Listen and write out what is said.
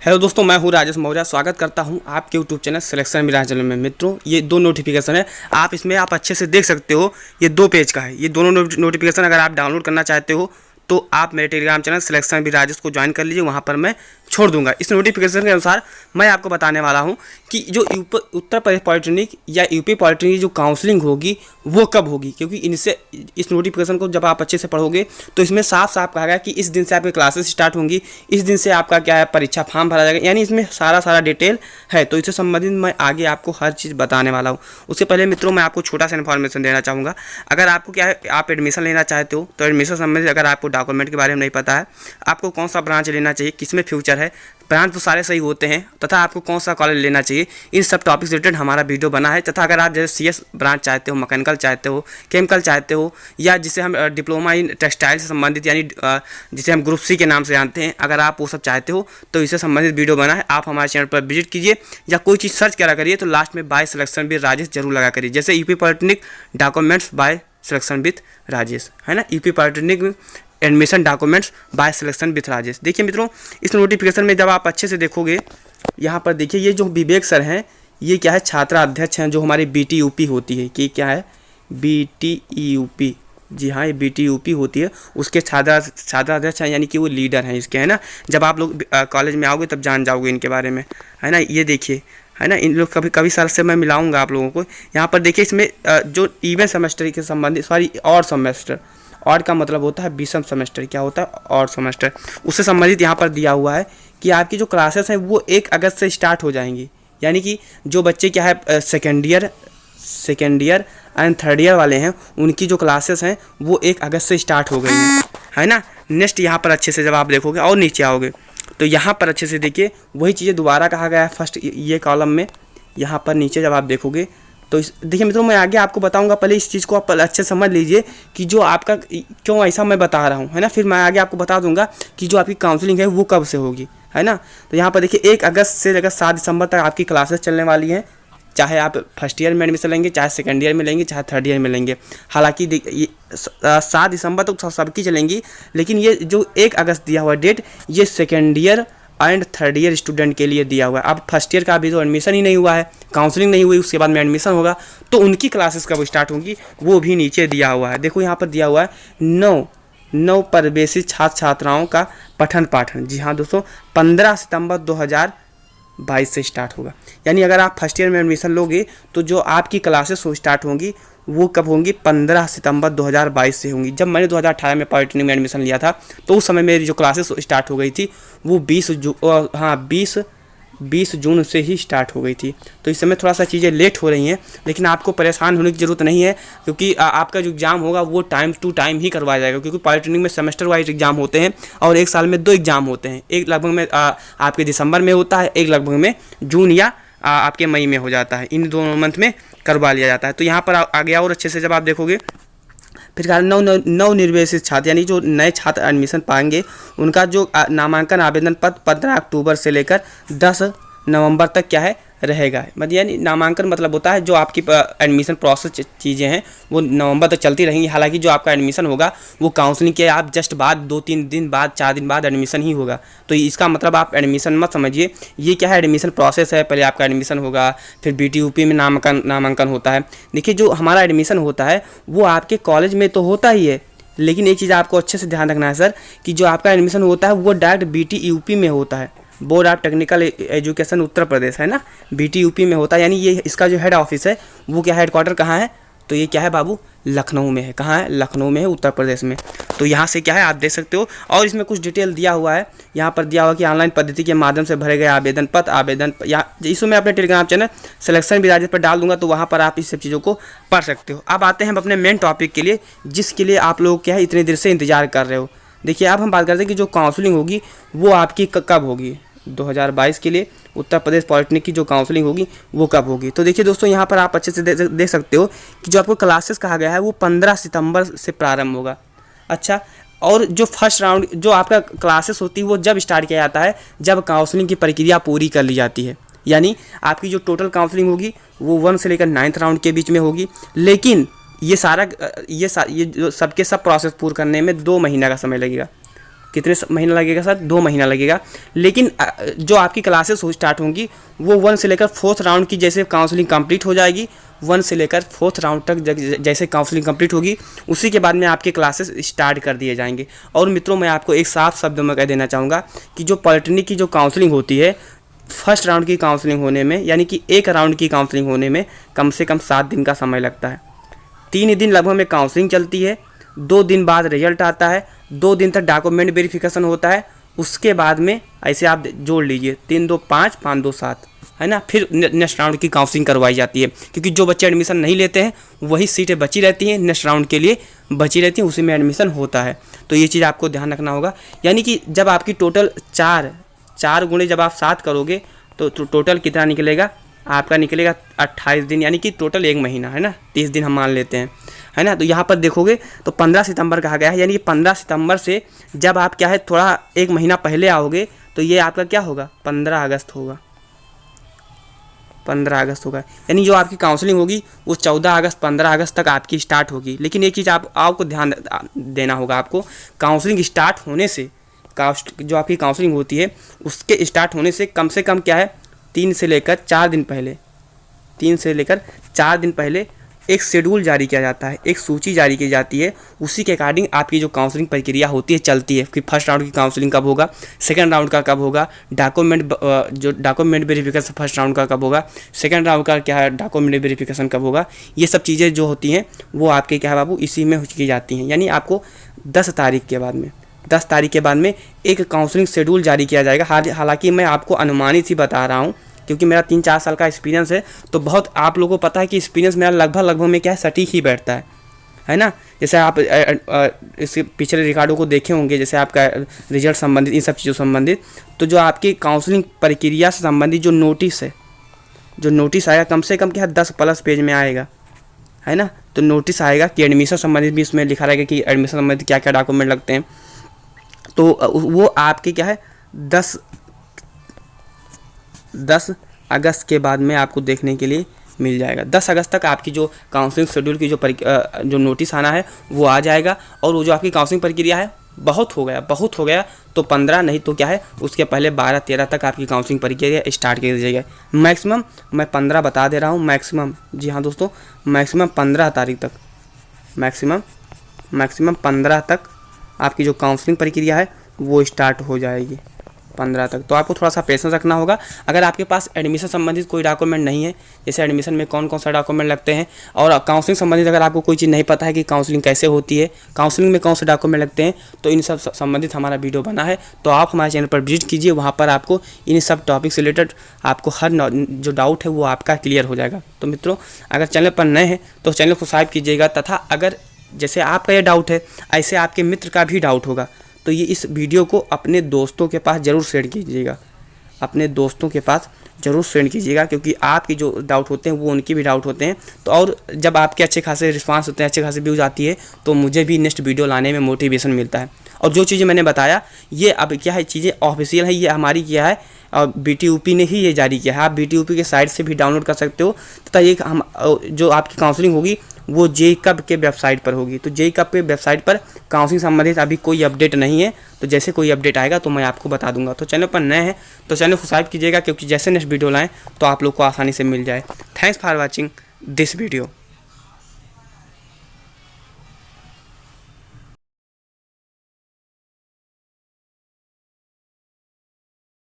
Hello दोस्तों, मैं हूं राजेश मौर्य। स्वागत करता हूं आपके यूट्यूब चैनल सिलेक्शन मिराज में। मित्रों, ये दो नोटिफिकेशन है, आप इसमें आप अच्छे से देख सकते हो। ये 2 पेज का है। ये दोनों नोटिफिकेशन अगर आप डाउनलोड करना चाहते हो तो आप मेरे टेलीग्राम चैनल सिलेक्शन मिराज को ज्वाइन कर लीजिए। वहाँ पर मैं छोड़ दूंगा। इस नोटिफिकेशन के अनुसार मैं आपको बताने वाला हूँ कि जो उत्तर प्रदेश पॉलिटेक्निक या यूपी पॉलिटेक्निक जो काउंसलिंग होगी वो कब होगी, क्योंकि इनसे इस नोटिफिकेशन को जब आप अच्छे से पढ़ोगे तो इसमें साफ साफ कहा गया कि इस दिन से आपकी क्लासेस स्टार्ट होंगी, इस दिन से आपका क्या है परीक्षा फॉर्म भरा जाएगा। यानी इसमें सारा डिटेल है। तो इससे संबंधित मैं आगे आपको हर चीज़ बताने वाला हूँ। उससे पहले मित्रों, मैं आपको छोटा सा इन्फॉर्मेशन देना चाहूँगा। अगर आपको क्या है, आप एडमिशन लेना चाहते हो तो एडमिशन संबंधित अगर आपको डॉक्यूमेंट के बारे में नहीं पता है, आपको कौन सा ब्रांच लेना चाहिए, किसमें फ्यूचर है, ब्रांच तो सारे सही होते हैं, तथा आपको कौन सा कॉलेज लेना चाहिए, इन सब टॉपिक्स रिलेटेड हमारा वीडियो बना है। तथा अगर आप जैसे सीएस ब्रांच चाहते हो, मैकेनिकल चाहते हो, केमिकल चाहते हो, या जिसे हम डिप्लोमा इन टेक्सटाइल से संबंधित यानी जिसे हम ग्रुप सी के नाम से जानते हैं, अगर आप वो सब चाहते हो तो इससे संबंधित वीडियो बना है। आप हमारे चैनल पर विजिट कीजिए या कोई चीज़ सर्च करा करिए तो लास्ट में बाय सिलेक्शन विद राजेश जरूर लगा करिए। जैसे UP polytechnic documents by selection with Rajesh है ना, UP polytechnic admission documents by selection with Rajesh. देखिए मित्रों, इस नोटिफिकेशन में जब आप अच्छे से देखोगे, यहाँ पर देखिए ये जो विवेक सर हैं, ये क्या है छात्रा अध्यक्ष हैं जो हमारी BTUP होती है। कि क्या है BTUP, जी हाँ ये BTUP होती है, उसके छात्रा अध्यक्ष हैं, यानी कि वो लीडर हैं इसके, है ना। जब आप लोग कॉलेज में आओगे तब जान जाओगे इनके बारे में, है ना। ये देखिए, है ना, इन लोग कभी सर से मैं मिलाऊंगा आप लोगों को। यहाँ पर देखिए इसमें जो इवन सेमेस्टर के संबंधित और सेमेस्टर, और का मतलब होता है 20वां सेमेस्टर, क्या होता है और सेमेस्टर, उससे संबंधित यहाँ पर दिया हुआ है कि आपकी जो क्लासेस हैं वो 1 अगस्त से स्टार्ट हो जाएंगी। यानी कि जो बच्चे क्या है second year and third year वाले हैं, उनकी जो क्लासेस हैं वो 1 अगस्त से स्टार्ट हो गई हैं, है ना। नेक्स्ट यहाँ पर अच्छे से जब आप देखोगे और नीचे आओगे तो यहाँ पर अच्छे से देखिए वही चीज़ें दोबारा कहा गया है फर्स्ट ये कॉलम में। यहाँ पर नीचे जब आप देखोगे तो देखिए मित्रों, मैं आगे आपको बताऊंगा, पहले इस चीज़ को आप अच्छे समझ लीजिए कि जो आपका क्यों ऐसा मैं बता रहा हूँ, है ना। फिर मैं आगे आपको बता दूंगा कि जो आपकी काउंसलिंग है वो कब से होगी, है ना। तो यहाँ पर देखिए 1 अगस्त से लेकर 7 दिसंबर तक आपकी क्लासेस चलने वाली हैं। चाहे आप फर्स्ट ईयर में एडमिशन लेंगे, चाहे सेकेंड ईयर में लेंगे, चाहे थर्ड ईयर में लेंगे। हालांकि 7 दिसंबर तक तो सबकी चलेंगी, लेकिन ये जो 1 अगस्त दिया हुआ डेट, ये second year and third year student के लिए दिया हुआ है। अब फर्स्ट ईयर का अभी तो एडमिशन ही नहीं हुआ है, काउंसलिंग नहीं हुई, उसके बाद में एडमिशन होगा, तो उनकी क्लासेस कब स्टार्ट होंगी वो भी नीचे दिया हुआ है। देखो यहाँ पर दिया हुआ है 9 प्रवेशी छात्र छात्राओं का पठन पाठन। जी हाँ दोस्तों, 15 सितंबर 2022 से स्टार्ट होगा। यानी अगर आप फर्स्ट ईयर में एडमिशन लोगे तो जो आपकी क्लासेस वो स्टार्ट होंगी वो कब होंगी, 15 सितंबर 2022 से होंगी। जब मैंने 2018 में पॉलिटेक्निक में एडमिशन लिया था तो उस समय मेरी जो क्लासेस स्टार्ट हो गई थी वो 20 जून से ही स्टार्ट हो गई थी। तो इस समय थोड़ा सा चीज़ें लेट हो रही हैं, लेकिन आपको परेशान होने की ज़रूरत नहीं है, क्योंकि आपका जो एग्ज़ाम होगा वो टाइम टू टाइम ही करवाया जाएगा। क्योंकि पॉलिटेक्निक में सेमेस्टर वाइज एग्ज़ाम होते हैं और 1 साल में 2 एग्ज़ाम होते हैं। एक लगभग में आपके दिसंबर में होता है, एक लगभग में जून या आपके मई में हो जाता है। इन दोनों मंथ में करवा लिया जाता है। तो यहाँ पर आगे और अच्छे से जब आप देखोगे, फिर नव निर्वेशित छात्र यानी जो नए छात्र एडमिशन पाएंगे उनका जो नामांकन आवेदन पत्र 15 अक्टूबर से लेकर 10 नवंबर तक क्या है रहेगा। मतलब यानी नामांकन मतलब होता है जो आपकी एडमिशन प्रोसेस चीज़ें हैं वो नवंबर तक चलती रहेंगी। हालांकि जो आपका एडमिशन होगा वो काउंसलिंग के आप जस्ट बाद 2-3 दिन बाद 4 दिन बाद एडमिशन ही होगा। तो इसका मतलब आप एडमिशन मत समझिए, ये क्या है एडमिशन प्रोसेस है। पहले आपका एडमिशन होगा, फिर BTUP में नामांकन होता है। देखिए जो हमारा एडमिशन होता है वो आपके कॉलेज में तो होता ही है, लेकिन एक चीज़ आपको अच्छे से ध्यान रखना है सर कि जो आपका एडमिशन होता है वो डायरेक्ट BTUP में होता है, board of technical education Uttar Pradesh, है ना, BTUP में होता है। यानी ये इसका जो हेड ऑफिस है वो क्या है, हेडक्वार्टर कहाँ है, तो ये क्या है बाबू लखनऊ में है। कहाँ है, लखनऊ में है, उत्तर प्रदेश में। तो यहाँ से क्या है आप देख सकते हो। और इसमें कुछ डिटेल दिया हुआ है, यहाँ पर दिया हुआ कि ऑनलाइन पद्धति के माध्यम से भरे गए आवेदन पत्र या इसमें मैं अपने टेलीग्राम चैनल सिलेक्शन विराज पर डाल दूंगा, तो वहाँ पर आप इस सब चीज़ों को पढ़ सकते हो। अब आते हैं हम अपने मेन टॉपिक के लिए, जिसके लिए आप लोग क्या है इतनी देर से इंतजार कर रहे हो। देखिए अब हम बात करते हैं कि जो काउंसलिंग होगी वो आपकी कब होगी, 2022 के लिए उत्तर प्रदेश पॉलिटेक्निक की जो काउंसलिंग होगी वो कब होगी। तो देखिए दोस्तों, यहाँ पर आप अच्छे से देख सकते हो कि जो आपको क्लासेस कहा गया है वो 15 सितंबर से प्रारंभ होगा। अच्छा, और जो फर्स्ट राउंड जो आपका क्लासेस होती है वो जब स्टार्ट किया जाता है जब काउंसलिंग की प्रक्रिया पूरी कर ली जाती है। यानी आपकी जो टोटल काउंसलिंग होगी वो 1 से लेकर 9th राउंड के बीच में होगी। लेकिन ये जो सबके सब प्रोसेस पूर्ण करने में 2 महीना का समय लगेगा। कितने महीना लगेगा सर? 2 महीना लगेगा। लेकिन जो आपकी क्लासेस स्टार्ट होंगी वो 1 से लेकर 4th राउंड की जैसे काउंसलिंग कंप्लीट हो जाएगी, 1 से लेकर 4th राउंड तक जैसे काउंसलिंग कंप्लीट होगी उसी के बाद में आपके क्लासेस स्टार्ट कर दिए जाएंगे। और मित्रों मैं आपको एक साफ शब्दों में कह देना चाहूँगा कि जो पॉलिटेक्निक की जो काउंसलिंग होती है, फर्स्ट राउंड की काउंसलिंग होने में, यानी कि एक राउंड की काउंसलिंग होने में कम से कम 7 दिन का समय लगता है। 3 दिन लगभग में काउंसलिंग चलती है, 2 दिन बाद रिजल्ट आता है, 2 दिन तक डॉक्यूमेंट वेरिफिकेशन होता है। उसके बाद में ऐसे आप जोड़ लीजिए 3 2 5 5 2 7, है ना। फिर नेक्स्ट राउंड की काउंसलिंग करवाई जाती है, क्योंकि जो बच्चे एडमिशन नहीं लेते हैं वही सीटें बची रहती हैं, नेक्स्ट राउंड के लिए बची रहती हैं, उसी में एडमिशन होता है। तो ये चीज़ आपको ध्यान रखना होगा। यानी कि जब आपकी टोटल 4 गुणे जब आप 7 करोगे तो टोटल कितना निकलेगा आपका? निकलेगा 28 दिन, यानी कि टोटल 1 महीना, है ना। 30 दिन हम मान लेते हैं, है ना। तो यहाँ पर देखोगे तो 15 सितंबर कहा गया है, यानी कि 15 सितंबर से जब आप क्या है थोड़ा 1 महीना पहले आओगे तो ये आपका क्या होगा? 15 अगस्त होगा। 15 अगस्त होगा, यानी जो आपकी काउंसलिंग होगी वो 14 अगस्त 15 अगस्त तक आपकी स्टार्ट होगी। लेकिन एक चीज़ आपको ध्यान देना होगा, आपको काउंसलिंग स्टार्ट होने से जो आपकी काउंसलिंग होती है उसके स्टार्ट होने से कम क्या है 3 से लेकर 4 दिन पहले, 3 से लेकर 4 दिन पहले एक शेड्यूल जारी किया जाता है, एक सूची जारी की जाती है। उसी के अकॉर्डिंग आपकी जो काउंसलिंग प्रक्रिया होती है चलती है कि फर्स्ट राउंड की काउंसलिंग कब होगा, सेकंड राउंड का कब होगा, डॉक्यूमेंट वेरिफिकेशन फर्स्ट राउंड का कब होगा, सेकंड राउंड का क्या है डॉक्यूमेंट वेरिफिकेशन कब होगा। ये सब चीज़ें जो होती हैं वो आपके क्या है बाबू इसी में की जाती हैं। यानी आपको 10 तारीख के बाद में एक काउंसलिंग शेड्यूल जारी किया जाएगा। हालांकि मैं आपको अनुमानित ही बता रहा हूँ, क्योंकि मेरा 3-4 साल का एक्सपीरियंस है, तो बहुत आप लोगों को पता है कि एक्सपीरियंस मेरा लगभग में क्या है सटीक ही बैठता है ना। जैसे आप इसके पिछले रिकॉर्डों को देखे होंगे, जैसे आपका रिजल्ट संबंधित इन सब चीज़ों संबंधित, तो जो आपकी काउंसलिंग प्रक्रिया से संबंधित जो नोटिस आएगा कम से कम क्या है 10+ पेज में आएगा, है ना। तो नोटिस आएगा कि एडमिशन संबंधित भी इसमें लिखा रहेगा कि एडमिशन संबंधित क्या क्या डॉक्यूमेंट लगते हैं। तो वो आपके क्या है 10 अगस्त के बाद में आपको देखने के लिए मिल जाएगा। 10 अगस्त तक आपकी जो काउंसलिंग शेड्यूल की जो नोटिस आना है वो आ जाएगा। और वो जो आपकी काउंसलिंग प्रक्रिया है बहुत हो गया तो 15 नहीं तो क्या है उसके पहले 12-13 तक आपकी काउंसलिंग प्रक्रिया स्टार्ट कर दी जाएगी। मैक्सिमम मैं 15 बता दे रहा हूँ, मैक्सिमम, जी हाँ दोस्तों, मैक्सिमम 15 तारीख तक, मैक्सिमम 15 तक आपकी जो काउंसलिंग प्रक्रिया है वो स्टार्ट हो जाएगी 15 तक। तो आपको थोड़ा सा पेशेंस रखना होगा। अगर आपके पास एडमिशन संबंधित कोई डॉक्यूमेंट नहीं है, जैसे एडमिशन में कौन कौन सा डॉक्यूमेंट लगते हैं, और काउंसलिंग संबंधित अगर आपको कोई चीज़ नहीं पता है कि काउंसलिंग कैसे होती है, काउंसलिंग में कौन से डॉक्यूमेंट लगते हैं, तो इन सब संबंधित हमारा वीडियो बना है। तो आप हमारे चैनल पर विजिट कीजिए, वहाँ पर आपको इन सब टॉपिक से रिलेटेड आपको हर जो डाउट है वो आपका क्लियर हो जाएगा। तो मित्रों अगर चैनल पर नए हैं तो चैनल को सब्सक्राइब कीजिएगा, तथा अगर जैसे आपका ये डाउट है ऐसे आपके मित्र का भी डाउट होगा तो ये इस वीडियो को अपने दोस्तों के पास ज़रूर शेयर कीजिएगा, अपने दोस्तों के पास ज़रूर शेयर कीजिएगा, क्योंकि आपके जो डाउट होते हैं वो उनके भी डाउट होते हैं। तो और जब आपके अच्छे खासे रिस्पांस होते हैं, अच्छे खासे व्यूज़ आती है, तो मुझे भी नेक्स्ट वीडियो लाने में मोटिवेशन मिलता है। और जो चीज़ें मैंने बताया ये अब क्या है चीज़ें ऑफिशियल है, ये हमारी क्या है और BTUP ने ही ये जारी किया है। आप BTUP के साइट से भी डाउनलोड कर सकते हो, तथा ये हम जो आपकी काउंसलिंग होगी वो JEE के वेबसाइट पर होगी। तो JEE के वेबसाइट पर काउंसलिंग संबंधित अभी कोई अपडेट नहीं है, तो जैसे कोई अपडेट आएगा तो मैं आपको बता दूंगा। तो चैनल पर नए हैं तो चैनल को सब्सक्राइब कीजिएगा, क्योंकि जैसे नेक्स्ट वीडियो लाएँ तो आप लोग को आसानी से मिल जाए। Thanks for watching this video.